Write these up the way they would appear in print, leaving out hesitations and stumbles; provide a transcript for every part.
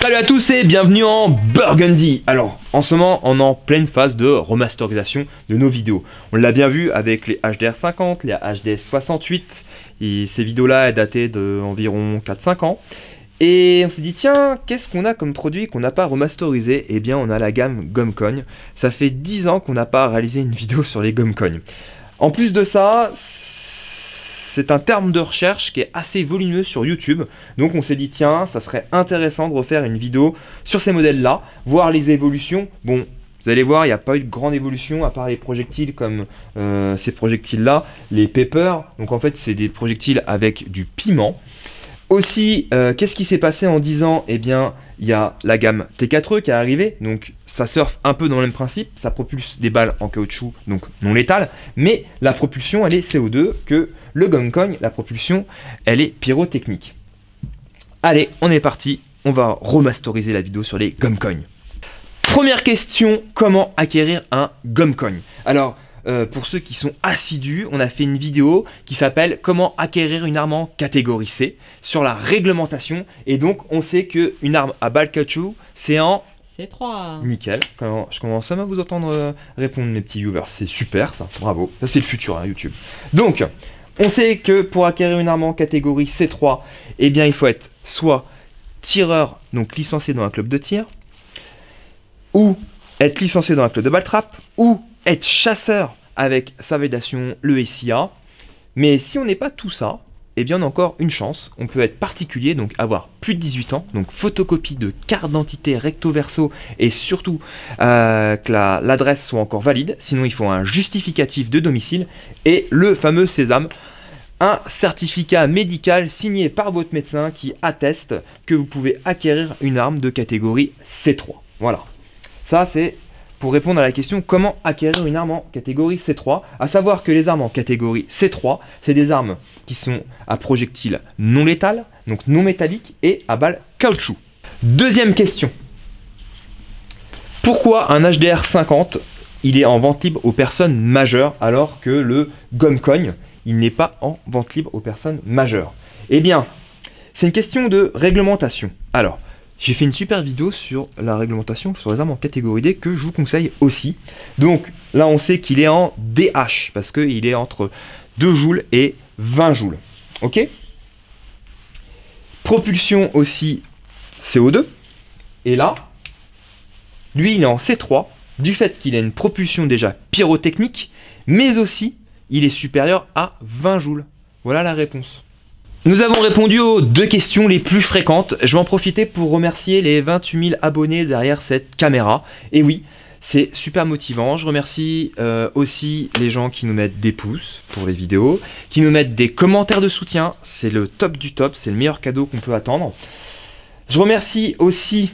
Salut à tous et bienvenue en Burgundy. Alors, en ce moment, on est en pleine phase de remasterisation de nos vidéos. On l'a bien vu avec les HDR50, les HDS68. Et ces vidéos-là, elles dataient d'environ 4-5 ans. Et on s'est dit, tiens, qu'est-ce qu'on a comme produit qu'on n'a pas remasterisé? Eh bien, on a la gamme Gumcoin. Ça fait 10 ans qu'on n'a pas réalisé une vidéo sur les Gumcoin. En plus de ça, c'est un terme de recherche qui est assez volumineux sur YouTube. Donc on s'est dit, tiens, ça serait intéressant de refaire une vidéo sur ces modèles-là, voir les évolutions. Bon, vous allez voir, il n'y a pas eu de grande évolution à part les projectiles comme ces projectiles-là, les Pepper. Donc en fait, c'est des projectiles avec du piment. Aussi, qu'est-ce qui s'est passé en 10 ans? Eh bien, il y a la gamme T4E qui est arrivée, donc ça surfe un peu dans le même principe, ça propulse des balles en caoutchouc, donc non létales, mais la propulsion, elle est CO2, que le Gumcoin, la propulsion, elle est pyrotechnique. Allez, on est parti, on va remasteriser la vidéo sur les Gumcoin. Première question, comment acquérir un Gumcoin? Alors, pour ceux qui sont assidus, on a fait une vidéo qui s'appelle « Comment acquérir une arme en catégorie C » sur la réglementation. Et donc, on sait qu'une arme à balle caoutchouc, c'est en C3. Nickel. Je commence à vous entendre répondre, mes petits viewers. C'est super, ça. Bravo. Ça, c'est le futur, hein, YouTube. Donc, on sait que pour acquérir une arme en catégorie C3, eh bien, il faut être soit tireur, donc licencié dans un club de tir, ou être licencié dans un club de balle trap, ou être chasseur avec sa validation, le SIA. Mais si on n'est pas tout ça, eh bien on a encore une chance. On peut être particulier, donc avoir plus de 18 ans, donc photocopie de carte d'identité recto verso et surtout que l'adresse soit encore valide. Sinon il faut un justificatif de domicile et le fameux sésame, un certificat médical signé par votre médecin qui atteste que vous pouvez acquérir une arme de catégorie C3. Voilà, ça c'est pour répondre à la question comment acquérir une arme en catégorie C3, à savoir que les armes en catégorie C3, c'est des armes qui sont à projectiles non létales, donc non métalliques et à balles caoutchouc. Deuxième question. Pourquoi un HDR 50, il est en vente libre aux personnes majeures alors que le Gumcoin, il n'est pas en vente libre aux personnes majeures? Eh bien, c'est une question de réglementation. Alors, j'ai fait une super vidéo sur la réglementation sur les armes en catégorie D que je vous conseille aussi. Donc là on sait qu'il est en DH parce qu'il est entre 2 joules et 20 joules. Ok. Propulsion aussi CO2. Et là, lui il est en C3 du fait qu'il a une propulsion déjà pyrotechnique, mais aussi il est supérieur à 20 joules. Voilà la réponse. Nous avons répondu aux 2 questions les plus fréquentes. Je vais en profiter pour remercier les 28 000 abonnés derrière cette caméra. Et oui, c'est super motivant. Je remercie aussi les gens qui nous mettent des pouces pour les vidéos, qui nous mettent des commentaires de soutien. C'est le top du top, c'est le meilleur cadeau qu'on peut attendre. Je remercie aussi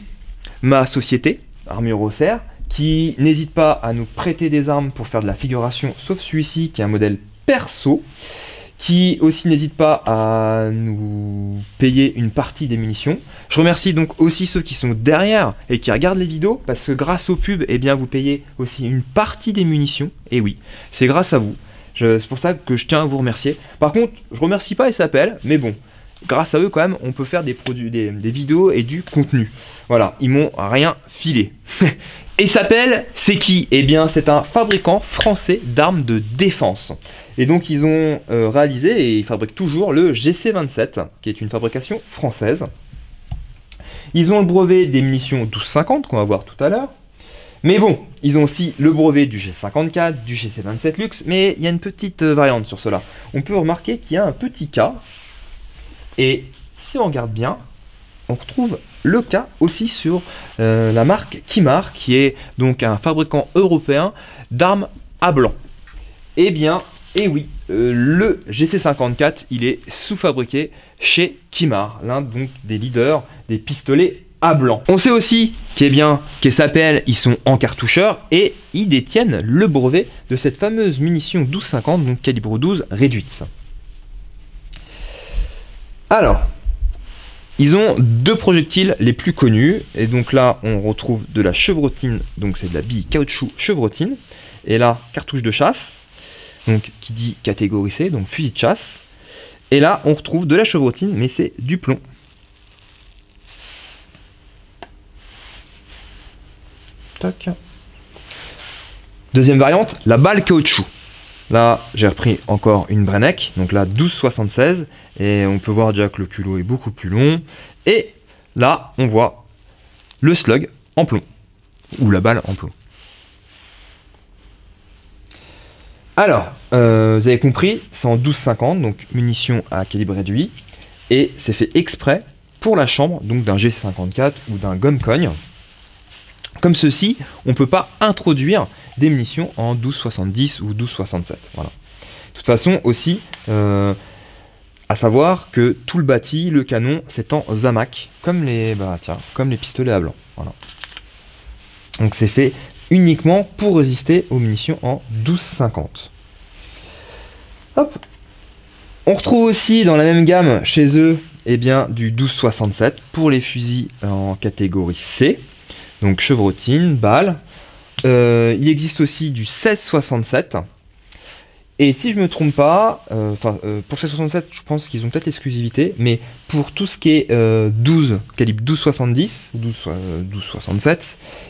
ma société, Armure Auxerre, qui n'hésite pas à nous prêter des armes pour faire de la figuration, sauf celui-ci qui est un modèle perso, qui aussi n'hésite pas à nous payer une partie des munitions. Je remercie donc aussi ceux qui sont derrière et qui regardent les vidéos, parce que grâce aux pubs, eh bien, vous payez aussi une partie des munitions. Et oui, c'est grâce à vous. C'est pour ça que je tiens à vous remercier. Par contre, je remercie pas SAPL, mais bon, grâce à eux quand même, on peut faire des vidéos et du contenu. Voilà, ils m'ont rien filé. Et SAPL, c'est qui? Eh bien, c'est un fabricant français d'armes de défense. Et donc, ils ont réalisé et ils fabriquent toujours le GC27, qui est une fabrication française. Ils ont le brevet des munitions 1250, qu'on va voir tout à l'heure. Mais bon, ils ont aussi le brevet du G54, du GC27 Luxe, mais il y a une petite variante sur cela. On peut remarquer qu'il y a un petit K. Et si on regarde bien, on retrouve le cas aussi sur la marque Kimar, qui est donc un fabricant européen d'armes à blanc. Eh bien, et oui, le GC54, il est sous-fabriqué chez Kimar, l'un donc des leaders des pistolets à blanc. On sait aussi que SAPL, ils sont en cartoucheur et ils détiennent le brevet de cette fameuse munition 1250, donc calibre 12 réduite. Alors, ils ont 2 projectiles les plus connus, et donc là on retrouve de la chevrotine, donc c'est de la bille caoutchouc chevrotine, et là cartouche de chasse, donc qui dit catégorie C, donc fusil de chasse, et là on retrouve de la chevrotine, mais c'est du plomb. Tac. Deuxième variante, la balle caoutchouc. Là, j'ai repris encore une Brenneck, donc là 12,76, et on peut voir déjà que le culot est beaucoup plus long. Et là, on voit le slug en plomb, ou la balle en plomb. Alors, vous avez compris, c'est en 12,50, donc munition à calibre réduit, et c'est fait exprès pour la chambre, donc d'un GC54 ou d'un gomme-cogne. Comme ceci, on ne peut pas introduire des munitions en 12,70 ou 12,67. Voilà. De toute façon, aussi, à savoir que tout le bâti, le canon, c'est en Zamac, comme les pistolets à blanc. Voilà. Donc c'est fait uniquement pour résister aux munitions en 12,50. Hop. On retrouve aussi dans la même gamme chez eux du 12,67 pour les fusils en catégorie C. Donc chevrotine, balle. Il existe aussi du 16,67. Et si je ne me trompe pas, pour 16,67, je pense qu'ils ont peut-être l'exclusivité, mais pour tout ce qui est calibre 12,70 ou 12,67,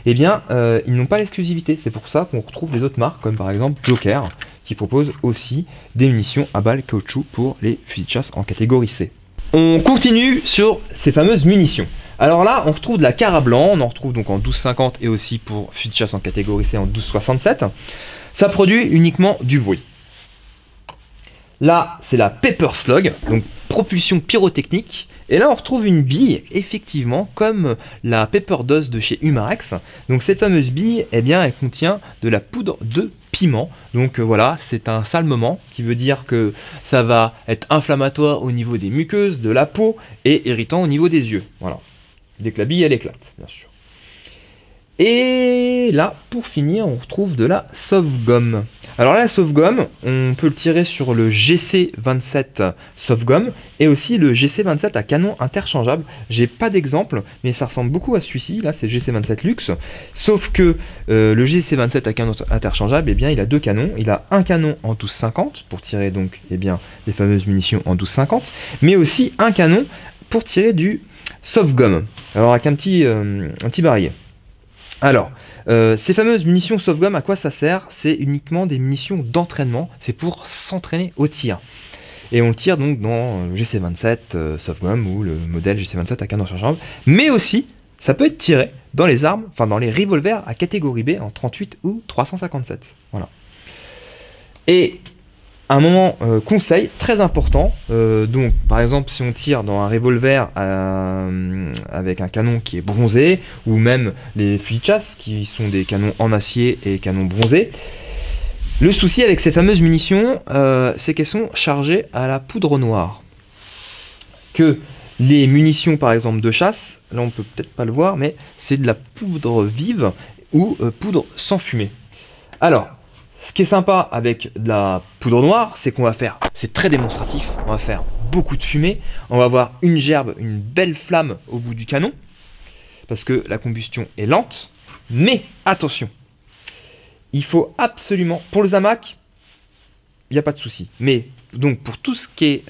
ils n'ont pas l'exclusivité. C'est pour ça qu'on retrouve des autres marques, comme par exemple Joker, qui propose aussi des munitions à balles caoutchouc pour les fusils de chasse en catégorie C. On continue sur ces fameuses munitions. Alors là, on retrouve de la cara blanc, on en retrouve donc en 12,50 et aussi pour fusil de chasse en catégorie C en 12,67. Ça produit uniquement du bruit. Là, c'est la Pepper Slug, donc propulsion pyrotechnique. Et là, on retrouve une bille, effectivement, comme la Pepper Dose de chez Umarex. Donc cette fameuse bille, elle contient de la poudre de piment. Donc voilà, c'est un salmement qui veut dire que ça va être inflammatoire au niveau des muqueuses, de la peau et irritant au niveau des yeux. Voilà. Dès que la bille, elle éclate, bien sûr. Et là, pour finir, on retrouve de la Softgum. Alors là, la Softgum, on peut le tirer sur le GC27 Softgum et aussi le GC27 à canon interchangeable. J'ai pas d'exemple, mais ça ressemble beaucoup à celui-ci. Là, c'est le GC27 Luxe. Sauf que le GC27 à canon interchangeable, il a deux canons. Il a un canon en 12,50 pour tirer donc les fameuses munitions en 12,50, mais aussi un canon pour tirer du Softgum. Alors avec un petit barillet. Alors, ces fameuses munitions Softgum, à quoi ça sert? C'est uniquement des munitions d'entraînement, c'est pour s'entraîner au tir. Et on le tire donc dans le GC27 Softgum ou le modèle GC27 à canon interchangeable, mais aussi, ça peut être tiré dans les armes, dans les revolvers à catégorie B en 38 ou 357. Voilà. Et un moment conseil très important, donc par exemple si on tire dans un revolver avec un canon qui est bronzé, ou même les fusils de chasse qui sont des canons en acier et canons bronzés, le souci avec ces fameuses munitions, c'est qu'elles sont chargées à la poudre noire. Que les munitions par exemple de chasse, là on peut peut-être pas le voir, mais c'est de la poudre vive ou poudre sans fumée. Alors, ce qui est sympa avec de la poudre noire, c'est qu'on va faire, c'est très démonstratif, on va faire beaucoup de fumée, on va avoir une gerbe, une belle flamme au bout du canon, parce que la combustion est lente, mais attention, il faut absolument, pour le Zamac, il n'y a pas de souci, mais donc pour tout ce qui est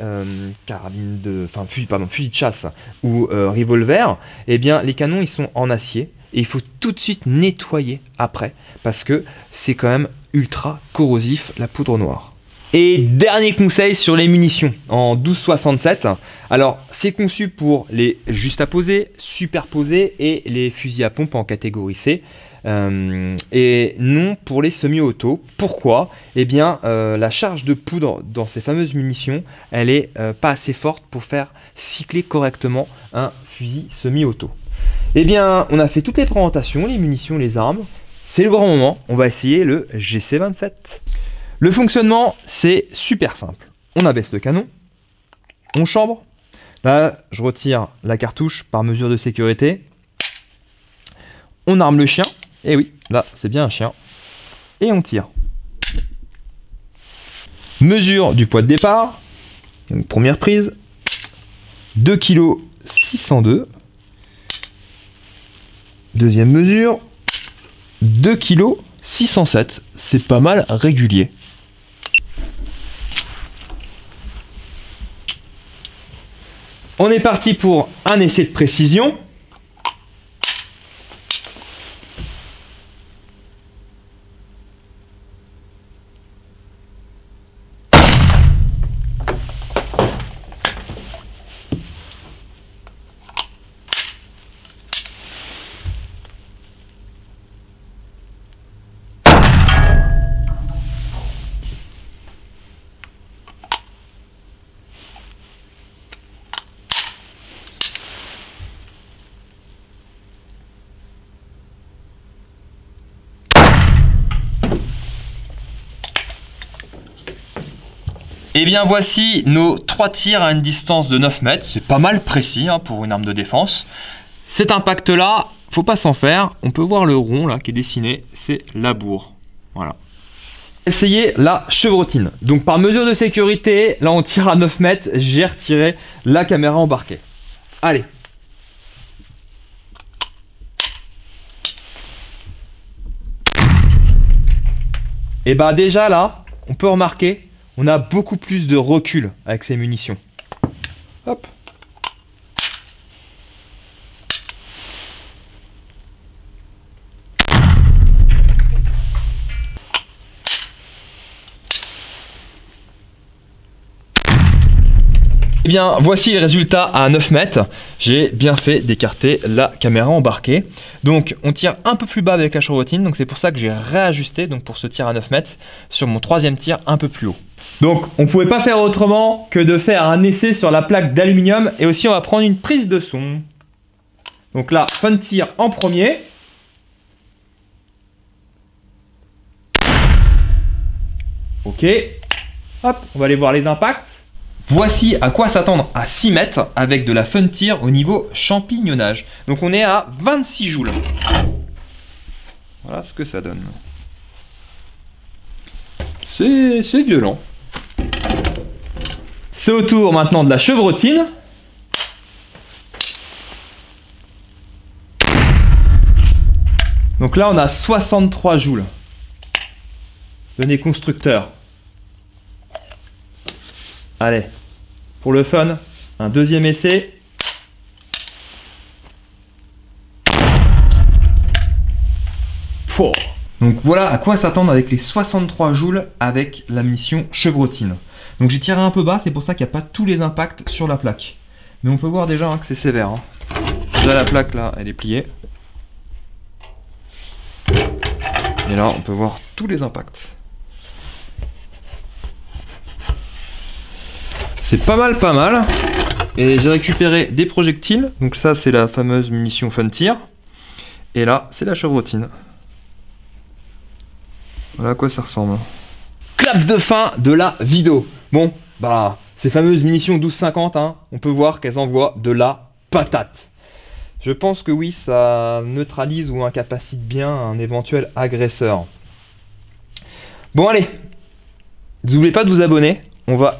fusil de chasse ou revolver, les canons ils sont en acier, et il faut tout de suite nettoyer après, parce que c'est quand même ultra corrosif la poudre noire. Et dernier conseil sur les munitions en 12,67. Alors c'est conçu pour les juste à poser, superposés et les fusils à pompe en catégorie C. Et non pour les semi-auto. Pourquoi? La charge de poudre dans ces fameuses munitions, elle est pas assez forte pour faire cycler correctement un fusil semi-auto. On a fait toutes les présentations, les munitions, les armes. C'est le grand moment, on va essayer le GC27. Le fonctionnement, c'est super simple. On abaisse le canon, on chambre. Là, je retire la cartouche par mesure de sécurité. On arme le chien. Et oui, là, c'est bien un chien. Et on tire. Mesure du poids de départ. Donc, première prise. 2 kg 602. Deuxième mesure. 2 kg 607. C'est pas mal régulier. On est parti pour un essai de précision. Et bien voici nos 3 tirs à une distance de 9 mètres. C'est pas mal précis hein, pour une arme de défense. Cet impact là, faut pas s'en faire. On peut voir le rond là qui est dessiné, c'est la bourre. Voilà. Essayez la chevrotine. Donc par mesure de sécurité, là on tire à 9 mètres, j'ai retiré la caméra embarquée. Allez. Et bah déjà là, on peut remarquer, on a beaucoup plus de recul avec ces munitions. Hop. Eh bien, voici le résultat à 9 mètres. J'ai bien fait d'écarter la caméra embarquée. Donc, on tire un peu plus bas avec la chevrotine. Donc, c'est pour ça que j'ai réajusté donc pour ce tir à 9 mètres sur mon 3e tir un peu plus haut. Donc, on ne pouvait pas faire autrement que de faire un essai sur la plaque d'aluminium. Et aussi, on va prendre une prise de son. Donc là, fun tir en premier. Ok. Hop, on va aller voir les impacts. Voici à quoi s'attendre à 6 mètres avec de la fun tir au niveau champignonnage. Donc on est à 26 joules. Voilà ce que ça donne. C'est violent. C'est au tour maintenant de la chevrotine. Donc là on a 63 joules. Venez constructeur. Allez, pour le fun, un 2e essai. Pouah. Donc voilà à quoi s'attendre avec les 63 joules avec la munition chevrotine. Donc j'ai tiré un peu bas, c'est pour ça qu'il n'y a pas tous les impacts sur la plaque. Mais on peut voir déjà hein, que c'est sévère. Hein. Là la plaque là, elle est pliée. Et là on peut voir tous les impacts. C'est pas mal. Et j'ai récupéré des projectiles. Donc ça c'est la fameuse munition fun tir. Et là c'est la chevrotine. Voilà à quoi ça ressemble. Clap de fin de la vidéo. Bon, bah ces fameuses munitions 12,50, hein, on peut voir qu'elles envoient de la patate. Je pense que oui, ça neutralise ou incapacite bien un éventuel agresseur. Bon allez, n'oubliez pas de vous abonner. On va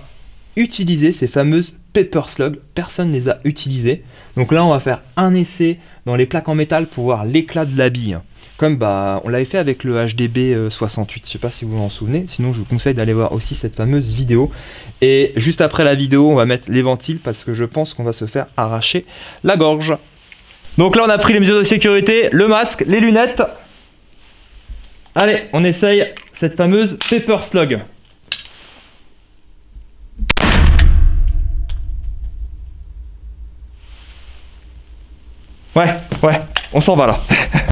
utiliser ces fameuses Pepper Slug, personne ne les a utilisées. Donc là on va faire un essai dans les plaques en métal pour voir l'éclat de la bille. Comme bah on l'avait fait avec le HDB 68, je sais pas si vous vous en souvenez, sinon je vous conseille d'aller voir aussi cette fameuse vidéo. Et juste après la vidéo on va mettre les ventiles parce que je pense qu'on va se faire arracher la gorge. Donc là on a pris les mesures de sécurité, le masque, les lunettes. Allez, on essaye cette fameuse Pepper Slug. Ouais, on s'en va là.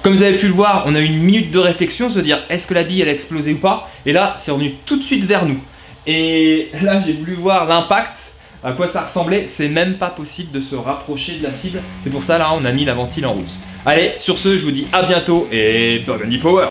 Comme vous avez pu le voir, on a eu une minute de réflexion, se dire est-ce que la bille elle a explosé ou pas. Et là, c'est revenu tout de suite vers nous. Et là, j'ai voulu voir l'impact, à quoi ça ressemblait. C'est même pas possible de se rapprocher de la cible. C'est pour ça là, on a mis la ventile en route. Allez, sur ce, je vous dis à bientôt et Burgundy Power.